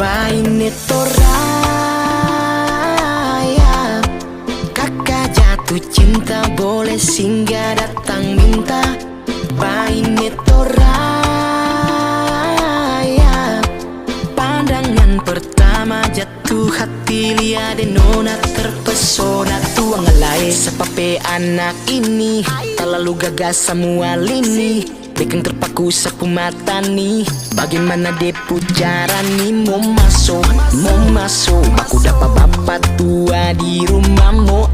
Baine Toraya, kakak jatuh cinta boleh singgah datang minta. Baine Toraya, pandangan pertama jatuh hati lihat nona terpesona. Tuang ngelai sepape anak ini terlalu gagas semua lini, bikin terpaku sapu mata nih. Bagaimana dia pucara nih mau masuk aku dapat bapak tua di rumah mau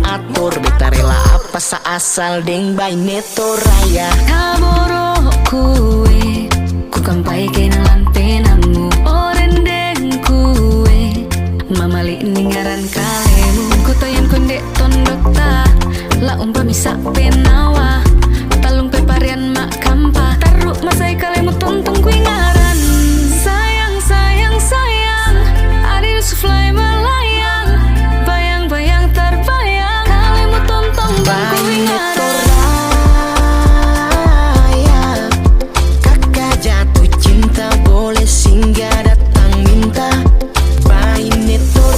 atur beta rela apa asal deng Baine Toraya. Kaboro kue ku kampai kenalan penamu orendeng kue mamali ningaran kalemu ku toyan konde tondok ta la umpami sa penawa talung peparian mak kampa taruk masai kalemu tontong ku ngaran. Sayang sayang sayang adi Yusuf lai melayang bayang-bayang terbayang kalemu tontong ku ngaran. Toraya, kakak jatuh cinta boleh singgah datang minta. Baine Toraya,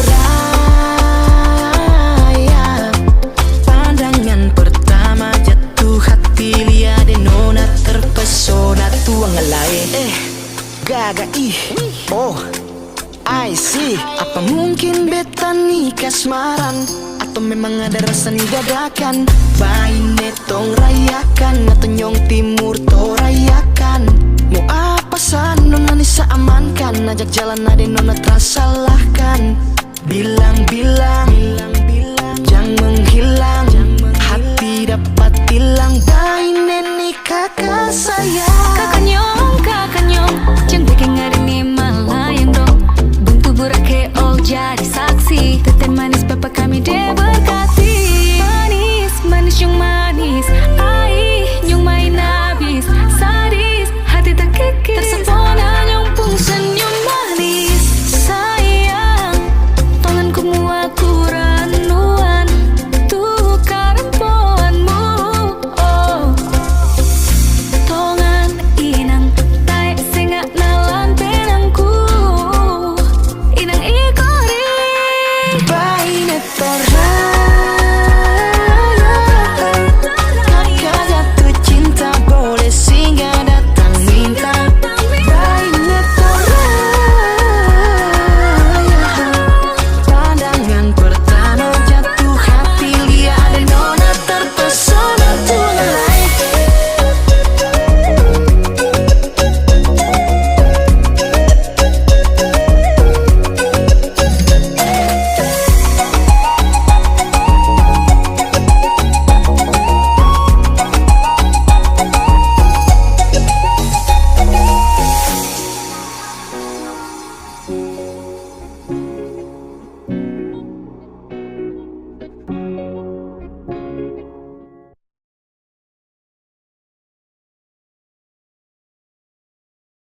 pandangan pertama jatuh hati lihat nona terpesona. Tuang ngelai gaga oh I see. Apa mungkin beta nih kasmaran atau memang ada rasa nih dadakan. Baine tong rayakan atau nyong timur to rayakan. Mau apa san nona nisa amankan, ajak jalan ade nona tersalahkan. Bilang-bilang jangan menghilang, hati dapat hilang. Baine nih kakak saya